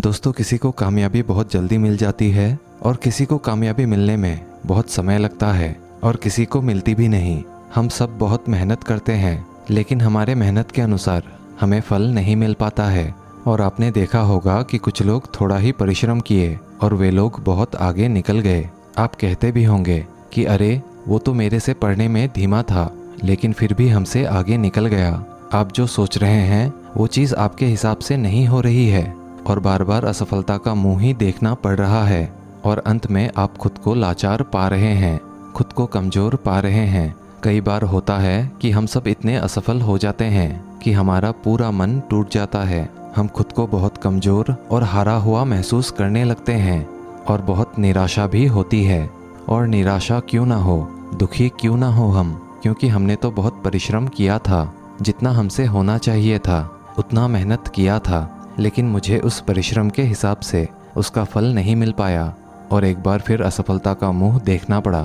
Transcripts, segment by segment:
दोस्तों, किसी को कामयाबी बहुत जल्दी मिल जाती है और किसी को कामयाबी मिलने में बहुत समय लगता है और किसी को मिलती भी नहीं। हम सब बहुत मेहनत करते हैं, लेकिन हमारे मेहनत के अनुसार हमें फल नहीं मिल पाता है। और आपने देखा होगा कि कुछ लोग थोड़ा ही परिश्रम किए और वे लोग बहुत आगे निकल गए। आप कहते भी होंगे कि अरे वो तो मेरे से पढ़ने में धीमा था, लेकिन फिर भी हमसे आगे निकल गया। आप जो सोच रहे हैं वो चीज़ आपके हिसाब से नहीं हो रही है और बार बार असफलता का मुंह ही देखना पड़ रहा है और अंत में आप खुद को लाचार पा रहे हैं, खुद को कमज़ोर पा रहे हैं। कई बार होता है कि हम सब इतने असफल हो जाते हैं कि हमारा पूरा मन टूट जाता है। हम खुद को बहुत कमज़ोर और हारा हुआ महसूस करने लगते हैं और बहुत निराशा भी होती है। और निराशा क्यों ना हो, दुखी क्यों ना हो हम, क्योंकि हमने तो बहुत परिश्रम किया था, जितना हमसे होना चाहिए था उतना मेहनत किया था, लेकिन मुझे उस परिश्रम के हिसाब से उसका फल नहीं मिल पाया और एक बार फिर असफलता का मुंह देखना पड़ा।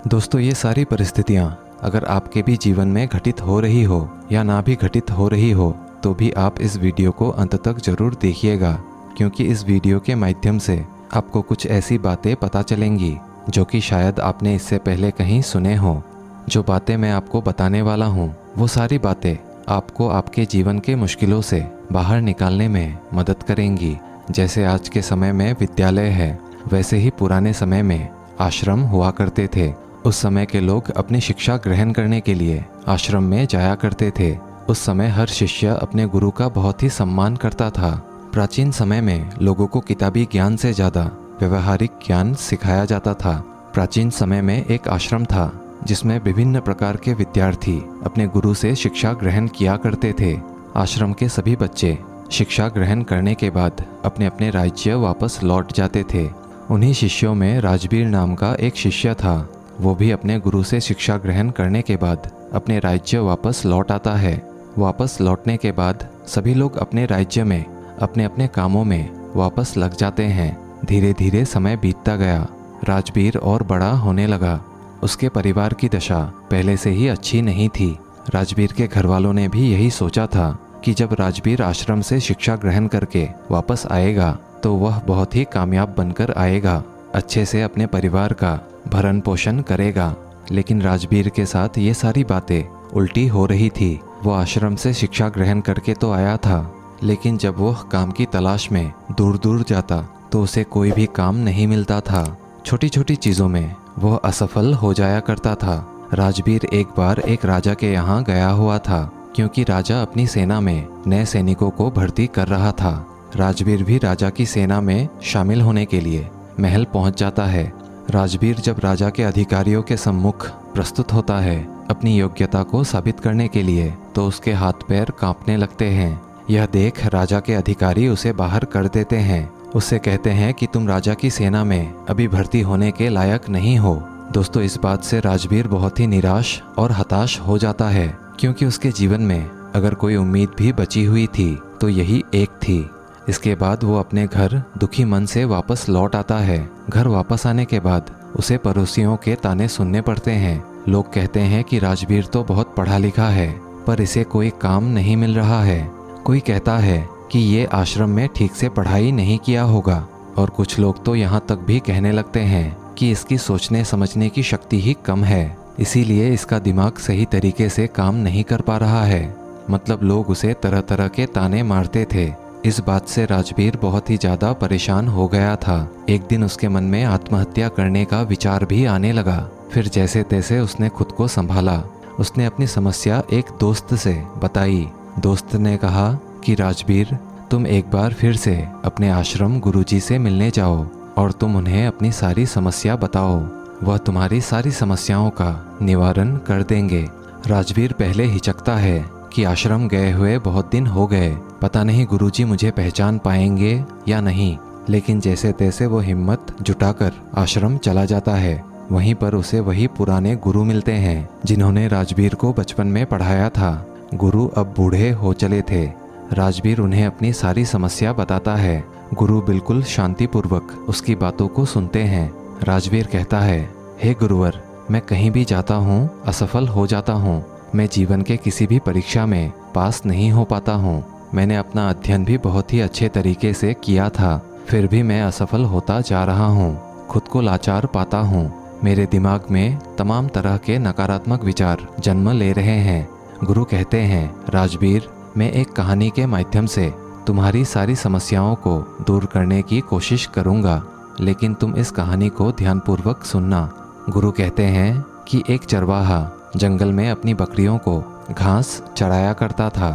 दोस्तों, ये सारी परिस्थितियाँ अगर आपके भी जीवन में घटित हो रही हो या ना भी घटित हो रही हो तो भी आप इस वीडियो को अंत तक ज़रूर देखिएगा, क्योंकि इस वीडियो के माध्यम से आपको कुछ ऐसी बातें पता चलेंगी जो कि शायद आपने इससे पहले कहीं सुने हो। जो बातें मैं आपको बताने वाला हूँ वो सारी बातें आपको आपके जीवन के मुश्किलों से बाहर निकालने में मदद करेंगी। जैसे आज के समय में विद्यालय है, वैसे ही पुराने समय में आश्रम हुआ करते थे। उस समय के लोग अपनी शिक्षा ग्रहण करने के लिए आश्रम में जाया करते थे। उस समय हर शिष्य अपने गुरु का बहुत ही सम्मान करता था। प्राचीन समय में लोगों को किताबी ज्ञान से ज़्यादा व्यवहारिक ज्ञान सिखाया जाता था। प्राचीन समय में एक आश्रम था जिसमें विभिन्न प्रकार के विद्यार्थी अपने गुरु से शिक्षा ग्रहण किया करते थे। आश्रम के सभी बच्चे शिक्षा ग्रहण करने के बाद अपने अपने राज्य वापस लौट जाते थे। उन्हीं शिष्यों में राजबीर नाम का एक शिष्य था। वो भी अपने गुरु से शिक्षा ग्रहण करने के बाद अपने राज्य वापस लौट आता है। वापस लौटने के बाद सभी लोग अपने राज्य में अपने अपने कामों में वापस लग जाते हैं। धीरे धीरे समय बीतता गया। राजबीर और बड़ा होने लगा। उसके परिवार की दशा पहले से ही अच्छी नहीं थी। राजबीर के घर वालों ने भी यही सोचा था कि जब राजबीर आश्रम से शिक्षा ग्रहण करके वापस आएगा तो वह बहुत ही कामयाब बनकर आएगा, अच्छे से अपने परिवार का भरण पोषण करेगा। लेकिन राजबीर के साथ ये सारी बातें उल्टी हो रही थी। वो आश्रम से शिक्षा ग्रहण करके तो आया था, लेकिन जब वह काम की तलाश में दूर दूर जाता तो उसे कोई भी काम नहीं मिलता था। छोटी छोटी चीज़ों में वह असफल हो जाया करता था। राजबीर एक बार एक राजा के यहाँ गया हुआ था, क्योंकि राजा अपनी सेना में नए सैनिकों को भर्ती कर रहा था। राजबीर भी राजा की सेना में शामिल होने के लिए महल पहुँच जाता है। राजबीर जब राजा के अधिकारियों के सम्मुख प्रस्तुत होता है अपनी योग्यता को साबित करने के लिए, तो उसके हाथ पैर कांपने लगते हैं। यह देख राजा के अधिकारी उसे बाहर कर देते हैं। उससे कहते हैं कि तुम राजा की सेना में अभी भर्ती होने के लायक नहीं हो। दोस्तों, इस बात से राजबीर बहुत ही निराश और हताश हो जाता है, क्योंकि उसके जीवन में अगर कोई उम्मीद भी बची हुई थी तो यही एक थी। इसके बाद वो अपने घर दुखी मन से वापस लौट आता है। घर वापस आने के बाद उसे पड़ोसियों के ताने सुनने पड़ते हैं। लोग कहते हैं कि राजबीर तो बहुत पढ़ा लिखा है, पर इसे कोई काम नहीं मिल रहा है। कोई कहता है कि ये आश्रम में ठीक से पढ़ाई नहीं किया होगा, और कुछ लोग तो यहाँ तक भी कहने लगते हैं कि इसकी सोचने समझने की शक्ति ही कम है, इसीलिए इसका दिमाग सही तरीके से काम नहीं कर पा रहा है। मतलब लोग उसे तरह तरह के ताने मारते थे। इस बात से राजबीर बहुत ही ज़्यादा परेशान हो गया था। एक दिन उसके मन में आत्महत्या करने का विचार भी आने लगा। फिर जैसे तैसे उसने खुद को संभाला। उसने अपनी समस्या एक दोस्त से बताई। दोस्त ने कहा कि राजबीर, तुम एक बार फिर से अपने आश्रम गुरुजी से मिलने जाओ और तुम उन्हें अपनी सारी समस्या बताओ। वह तुम्हारी सारी समस्याओं का निवारण कर देंगे। राजबीर पहले हिचकता है कि आश्रम गए हुए बहुत दिन हो गए, पता नहीं गुरुजी मुझे पहचान पाएंगे या नहीं। लेकिन जैसे तैसे वो हिम्मत जुटाकर आश्रम चला जाता है। वहीं पर उसे वही पुराने गुरु मिलते हैं जिन्होंने राजबीर को बचपन में पढ़ाया था। गुरु अब बूढ़े हो चले थे। राजबीर उन्हें अपनी सारी समस्या बताता है। गुरु बिल्कुल शांतिपूर्वक उसकी बातों को सुनते हैं। राजबीर कहता है, हे गुरुवर, मैं कहीं भी जाता हूँ असफल हो जाता हूँ। मैं जीवन के किसी भी परीक्षा में पास नहीं हो पाता हूँ। मैंने अपना अध्ययन भी बहुत ही अच्छे तरीके से किया था, फिर भी मैं असफल होता जा रहा हूँ। खुद को लाचार पाता हूँ। मेरे दिमाग में तमाम तरह के नकारात्मक विचार जन्म ले रहे हैं। गुरु कहते हैं, राजवीर, मैं एक कहानी के माध्यम से तुम्हारी सारी समस्याओं को दूर करने की कोशिश करूँगा, लेकिन तुम इस कहानी को ध्यानपूर्वक सुनना। गुरु कहते हैं कि एक चरवाहा जंगल में अपनी बकरियों को घास चराया करता था।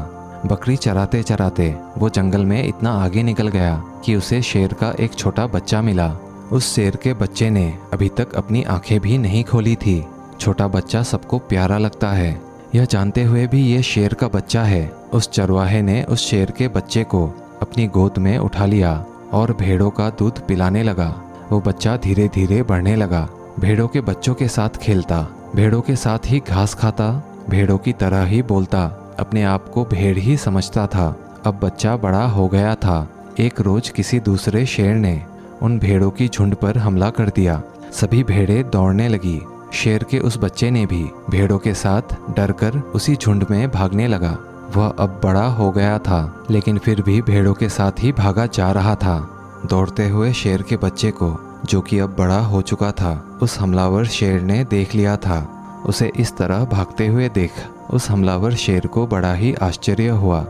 बकरी चराते चराते वो जंगल में इतना आगे निकल गया कि उसे शेर का एक छोटा बच्चा मिला। उस शेर के बच्चे ने अभी तक अपनी आंखें भी नहीं खोली थी। छोटा बच्चा सबको प्यारा लगता है, यह जानते हुए भी ये शेर का बच्चा है। उस चरवाहे ने उस शेर के बच्चे को अपनी गोद में उठा लिया और भेड़ों का दूध पिलाने लगा। वो बच्चा धीरे धीरे बढ़ने लगा, भेड़ों के बच्चों के साथ खेलता, भेड़ों के साथ ही घास खाता, भेड़ों की तरह ही बोलता, अपने आप को भेड़ ही समझता था। अब बच्चा बड़ा हो गया था। एक रोज किसी दूसरे शेर ने उन भेड़ों की झुंड पर हमला कर दिया। सभी भेड़ें दौड़ने लगी। शेर के उस बच्चे ने भी भेड़ों के साथ डरकर उसी झुंड में भागने लगा। वह अब बड़ा हो गया था, लेकिन फिर भी भेड़ों के साथ ही भागा जा रहा था। दौड़ते हुए शेर के बच्चे को, जो कि अब बड़ा हो चुका था, उस हमलावर शेर ने देख लिया था। उसे इस तरह भागते हुए देख उस हमलावर शेर को बड़ा ही आश्चर्य हुआ।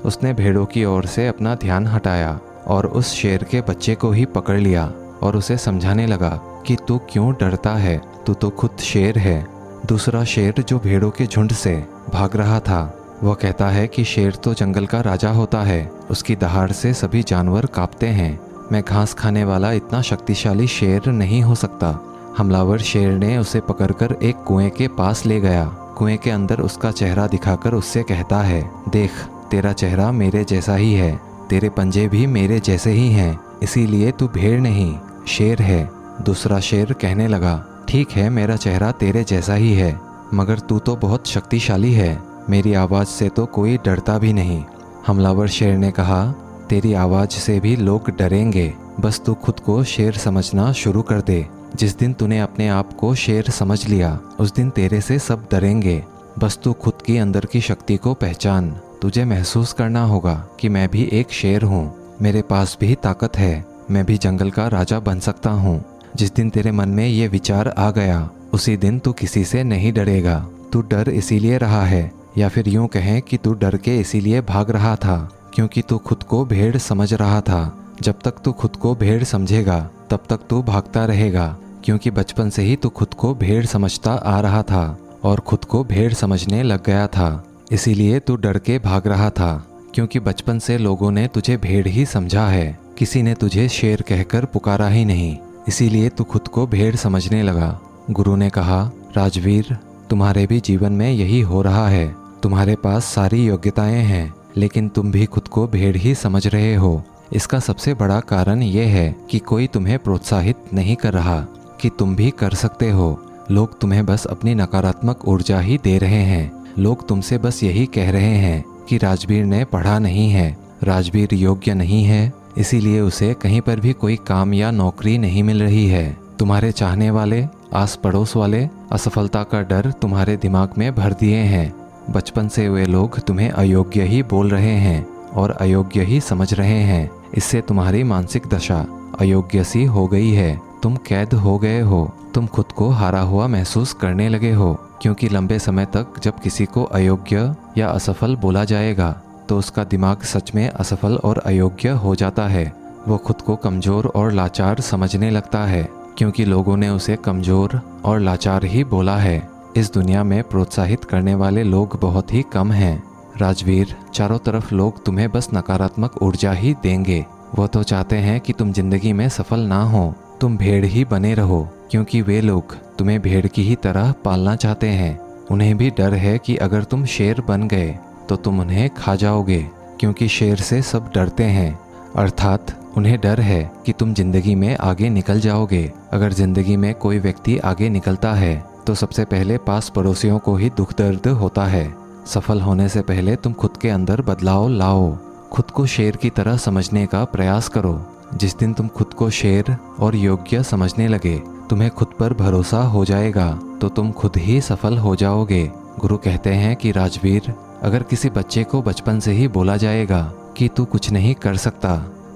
उसने भेड़ों की ओर से अपना ध्यान हटाया और उस शेर के बच्चे को ही पकड़ लिया और उसे समझाने लगा कि तू क्यों डरता है, तू तो खुद शेर है। दूसरा शेर जो भेड़ों के झुंड से भाग रहा था, वह कहता है कि शेर तो जंगल का राजा होता है, उसकी दहाड़ से सभी जानवर कांपते हैं। मैं घास खाने वाला इतना शक्तिशाली शेर नहीं हो सकता। हमलावर शेर ने उसे पकड़कर एक कुएं के पास ले गया। कुएं के अंदर उसका चेहरा दिखाकर उससे कहता है, देख, तेरा चेहरा मेरे जैसा ही है, तेरे पंजे भी मेरे जैसे ही हैं, इसीलिए तू भेड़ नहीं शेर है। दूसरा शेर कहने लगा, ठीक है, मेरा चेहरा तेरे जैसा ही है, मगर तू तो बहुत शक्तिशाली है, मेरी आवाज़ से तो कोई डरता भी नहीं। हमलावर शेर ने कहा, तेरी आवाज़ से भी लोग डरेंगे, बस तू खुद को शेर समझना शुरू कर दे। जिस दिन तूने अपने आप को शेर समझ लिया, उस दिन तेरे से सब डरेंगे। बस तू खुद की अंदर की शक्ति को पहचान। तुझे महसूस करना होगा कि मैं भी एक शेर हूँ, मेरे पास भी ताकत है, मैं भी जंगल का राजा बन सकता हूँ। जिस दिन तेरे मन में ये विचार आ गया, उसी दिन तू किसी से नहीं डरेगा। तू डर इसीलिए रहा है, या फिर यूँ कहें कि तू डर के इसीलिए भाग रहा था, क्योंकि तू खुद को भेड़ समझ रहा था। जब तक तू खुद को भेड़ समझेगा, तब तक तू भागता रहेगा, क्योंकि बचपन से ही तू खुद को भेड़ समझता आ रहा था और खुद को भेड़ समझने लग गया था। इसीलिए तू डर के भाग रहा था, क्योंकि बचपन से लोगों ने तुझे भेड़ ही समझा है, किसी ने तुझे शेर कहकर पुकारा ही नहीं, इसीलिए तू खुद को भेड़ समझने लगा। गुरु ने कहा, राजवीर, तुम्हारे भी जीवन में यही हो रहा है। तुम्हारे पास सारी योग्यताएं हैं, लेकिन तुम भी खुद को भेड़ ही समझ रहे हो। इसका सबसे बड़ा कारण ये है कि कोई तुम्हें प्रोत्साहित नहीं कर रहा कि तुम भी कर सकते हो। लोग तुम्हें बस अपनी नकारात्मक ऊर्जा ही दे रहे हैं। लोग तुमसे बस यही कह रहे हैं कि राजवीर ने पढ़ा नहीं है, राजवीर योग्य नहीं है, इसीलिए उसे कहीं पर भी कोई काम या नौकरी नहीं मिल रही है। तुम्हारे चाहने वाले, आस पड़ोस वाले असफलता का डर तुम्हारे दिमाग में भर दिए हैं। बचपन से वे लोग तुम्हें अयोग्य ही बोल रहे हैं और अयोग्य ही समझ रहे हैं। इससे तुम्हारी मानसिक दशा अयोग्य सी हो गई है। तुम कैद हो गए हो, तुम खुद को हारा हुआ महसूस करने लगे हो, क्योंकि लंबे समय तक जब किसी को अयोग्य या असफल बोला जाएगा तो उसका दिमाग सच में असफल और अयोग्य हो जाता है। वो खुद को कमज़ोर और लाचार समझने लगता है, क्योंकि लोगों ने उसे कमज़ोर और लाचार ही बोला है। इस दुनिया में प्रोत्साहित करने वाले लोग बहुत ही कम हैं। राजवीर, चारों तरफ लोग तुम्हें बस नकारात्मक ऊर्जा ही देंगे। वो तो चाहते हैं कि तुम जिंदगी में सफल ना हो, तुम भेड़ ही बने रहो, क्योंकि वे लोग तुम्हें भेड़ की ही तरह पालना चाहते हैं। उन्हें भी डर है कि अगर तुम शेर बन गए तो तुम उन्हें खा जाओगे, क्योंकि शेर से सब डरते हैं। अर्थात उन्हें डर है कि तुम जिंदगी में आगे निकल जाओगे। अगर जिंदगी में कोई व्यक्ति आगे निकलता है तो सबसे पहले पास पड़ोसियों को ही दुख दर्द होता है। सफल होने से पहले तुम खुद के अंदर बदलाव लाओ, खुद को शेर की तरह समझने का प्रयास करो। जिस दिन तुम खुद को शेर और योग्य समझने लगे, तुम्हें खुद पर भरोसा हो जाएगा, तो तुम खुद ही सफल हो जाओगे। गुरु कहते हैं कि राजवीर, अगर किसी बच्चे को बचपन से ही बोला जाएगा कि तू कुछ नहीं कर सकता,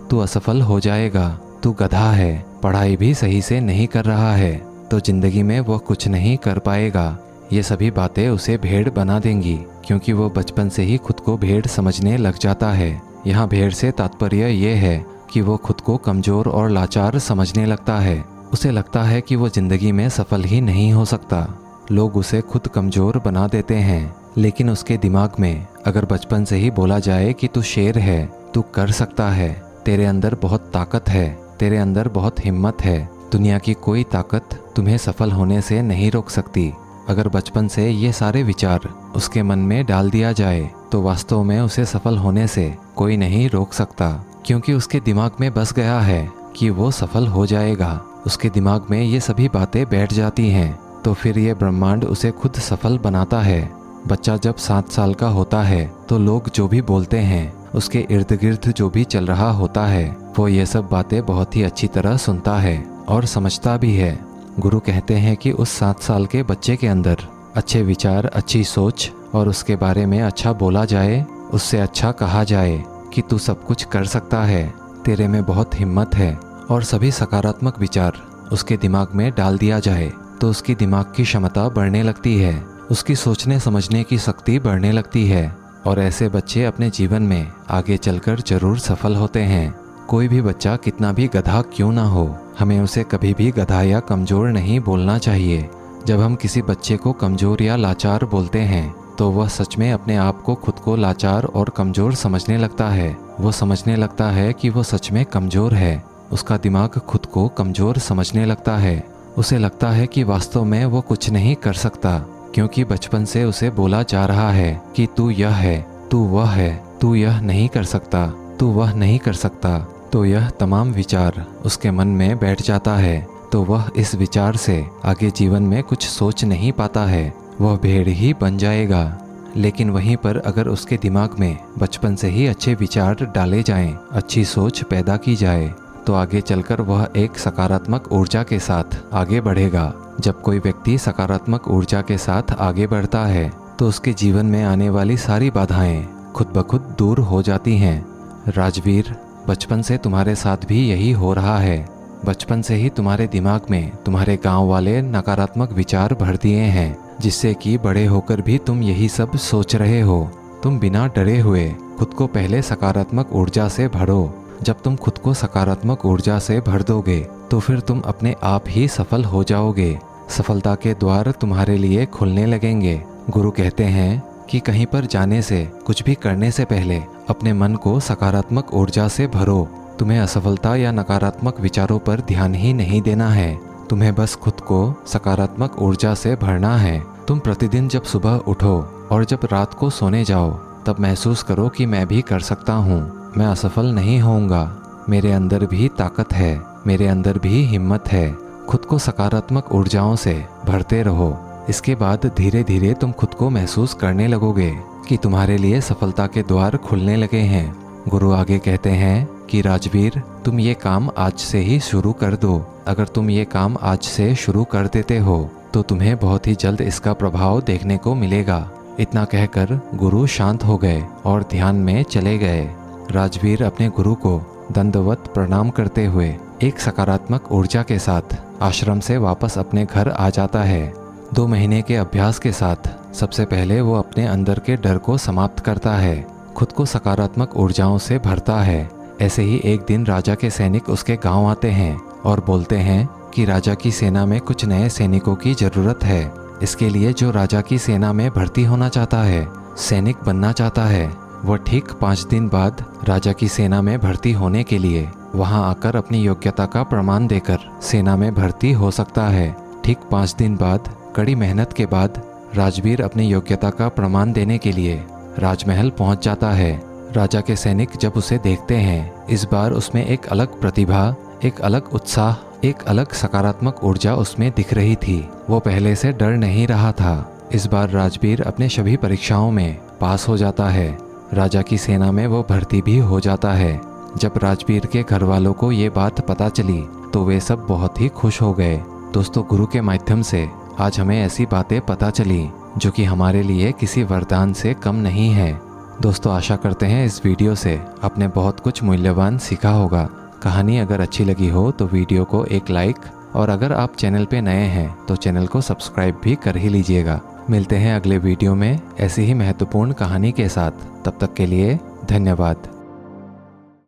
तू असफल हो जाएगा, तू गधा है, पढ़ाई भी सही से नहीं कर रहा है, तो जिंदगी में वह कुछ नहीं कर पाएगा, ये सभी बातें उसे भेड़ बना देंगी, क्योंकि वो बचपन से ही खुद को भेड़ समझने लग जाता है। यहाँ भेड़ से तात्पर्य ये है कि वो खुद को कमज़ोर और लाचार समझने लगता है। उसे लगता है कि वो ज़िंदगी में सफल ही नहीं हो सकता। लोग उसे खुद कमज़ोर बना देते हैं, लेकिन उसके दिमाग में अगर बचपन से ही बोला जाए कि तू शेर है, तू कर सकता है, तेरे अंदर बहुत ताकत है, तेरे अंदर बहुत हिम्मत है, दुनिया की कोई ताकत तुम्हें सफल होने से नहीं रोक सकती, अगर बचपन से ये सारे विचार उसके मन में डाल दिया जाए तो वास्तव में उसे सफल होने से कोई नहीं रोक सकता, क्योंकि उसके दिमाग में बस गया है कि वो सफल हो जाएगा। उसके दिमाग में ये सभी बातें बैठ जाती हैं, तो फिर ये ब्रह्मांड उसे खुद सफल बनाता है। बच्चा जब 7 साल का होता है तो लोग जो भी बोलते हैं, उसके इर्द गिर्द जो भी चल रहा होता है, वो ये सब बातें बहुत ही अच्छी तरह सुनता है और समझता भी है। गुरु कहते हैं कि उस 7 साल के बच्चे के अंदर अच्छे विचार, अच्छी सोच और उसके बारे में अच्छा बोला जाए, उससे अच्छा कहा जाए कि तू सब कुछ कर सकता है, तेरे में बहुत हिम्मत है, और सभी सकारात्मक विचार उसके दिमाग में डाल दिया जाए तो उसकी दिमाग की क्षमता बढ़ने लगती है, उसकी सोचने समझने की शक्ति बढ़ने लगती है, और ऐसे बच्चे अपने जीवन में आगे चलकर जरूर सफल होते हैं। कोई भी बच्चा कितना भी गधा क्यों ना हो, हमें उसे कभी भी गधा या कमज़ोर नहीं बोलना चाहिए। जब हम किसी बच्चे को कमज़ोर या लाचार बोलते हैं तो वह सच में अपने आप को खुद को लाचार और कमज़ोर समझने लगता है। वो समझने लगता है कि वो सच में कमज़ोर है। उसका दिमाग खुद को कमज़ोर समझने लगता है। उसे लगता है कि वास्तव में वो कुछ नहीं कर सकता, क्योंकि बचपन से उसे बोला जा रहा है कि तू यह है, तू वह है, तू यह नहीं कर सकता, तू वह नहीं कर सकता। तो यह तमाम विचार उसके मन में बैठ जाता है, तो वह इस विचार से आगे जीवन में कुछ सोच नहीं पाता है, वह भेड़ ही बन जाएगा। लेकिन वहीं पर अगर उसके दिमाग में बचपन से ही अच्छे विचार डाले जाएं, अच्छी सोच पैदा की जाए, तो आगे चलकर वह एक सकारात्मक ऊर्जा के साथ आगे बढ़ेगा। जब कोई व्यक्ति सकारात्मक ऊर्जा के साथ आगे बढ़ता है तो उसके जीवन में आने वाली सारी बाधाएं खुद ब खुद दूर हो जाती हैं। राजवीर, बचपन से तुम्हारे साथ भी यही हो रहा है। बचपन से ही तुम्हारे दिमाग में तुम्हारे गांव वाले नकारात्मक विचार भर दिए हैं, जिससे कि बड़े होकर भी तुम यही सब सोच रहे हो। तुम बिना डरे हुए खुद को पहले सकारात्मक ऊर्जा से भरो। जब तुम खुद को सकारात्मक ऊर्जा से भर दोगे तो फिर तुम अपने आप ही सफल हो जाओगे। सफलता के द्वार तुम्हारे लिए खुलने लगेंगे। गुरु कहते हैं कि कहीं पर जाने से, कुछ भी करने से पहले अपने मन को सकारात्मक ऊर्जा से भरो। तुम्हें असफलता या नकारात्मक विचारों पर ध्यान ही नहीं देना है, तुम्हें बस खुद को सकारात्मक ऊर्जा से भरना है। तुम प्रतिदिन जब सुबह उठो और जब रात को सोने जाओ तब महसूस करो कि मैं भी कर सकता हूँ, मैं असफल नहीं होऊंगा, मेरे अंदर भी ताकत है, मेरे अंदर भी हिम्मत है। खुद को सकारात्मक ऊर्जाओं से भरते रहो। इसके बाद धीरे धीरे तुम खुद को महसूस करने लगोगे कि तुम्हारे लिए सफलता के द्वार खुलने लगे हैं। गुरु आगे कहते हैं कि राजवीर, तुम ये काम आज से ही शुरू कर दो। अगर तुम ये काम आज से शुरू कर देते हो तो तुम्हें बहुत ही जल्द इसका प्रभाव देखने को मिलेगा। इतना कहकर गुरु शांत हो गए और ध्यान में चले गए। राजवीर अपने गुरु को दंडवत प्रणाम करते हुए एक सकारात्मक ऊर्जा के साथ आश्रम से वापस अपने घर आ जाता है। 2 महीने के अभ्यास के साथ सबसे पहले वो अपने अंदर के डर को समाप्त करता है, खुद को सकारात्मक ऊर्जाओं से भरता है। ऐसे ही एक दिन राजा के सैनिक उसके गांव आते हैं और बोलते हैं कि राजा की सेना में कुछ नए सैनिकों की ज़रूरत है। इसके लिए जो राजा की सेना में भर्ती होना चाहता है, सैनिक बनना चाहता है, वह ठीक 5 दिन बाद राजा की सेना में भर्ती होने के लिए वहां आकर अपनी योग्यता का प्रमाण देकर सेना में भर्ती हो सकता है। ठीक 5 दिन बाद कड़ी मेहनत के बाद राजवीर अपनी योग्यता का प्रमाण देने के लिए राजमहल पहुंच जाता है। राजा के सैनिक जब उसे देखते हैं, इस बार उसमें एक अलग प्रतिभा, एक अलग उत्साह, एक अलग सकारात्मक ऊर्जा उसमें दिख रही थी। वो पहले से डर नहीं रहा था। इस बार राजवीर अपने सभी परीक्षाओं में पास हो जाता है। राजा की सेना में वो भर्ती भी हो जाता है। जब राजवीर के घर वालों को ये बात पता चली तो वे सब बहुत ही खुश हो गए। दोस्तों, गुरु के माध्यम से आज हमें ऐसी बातें पता चली जो कि हमारे लिए किसी वरदान से कम नहीं है। दोस्तों, आशा करते हैं इस वीडियो से आपने बहुत कुछ मूल्यवान सीखा होगा। कहानी अगर अच्छी लगी हो तो वीडियो को एक लाइक, और अगर आप चैनल पे नए हैं तो चैनल को सब्सक्राइब भी कर ही लीजिएगा। मिलते हैं अगले वीडियो में ऐसी ही महत्वपूर्ण कहानी के साथ। तब तक के लिए धन्यवाद।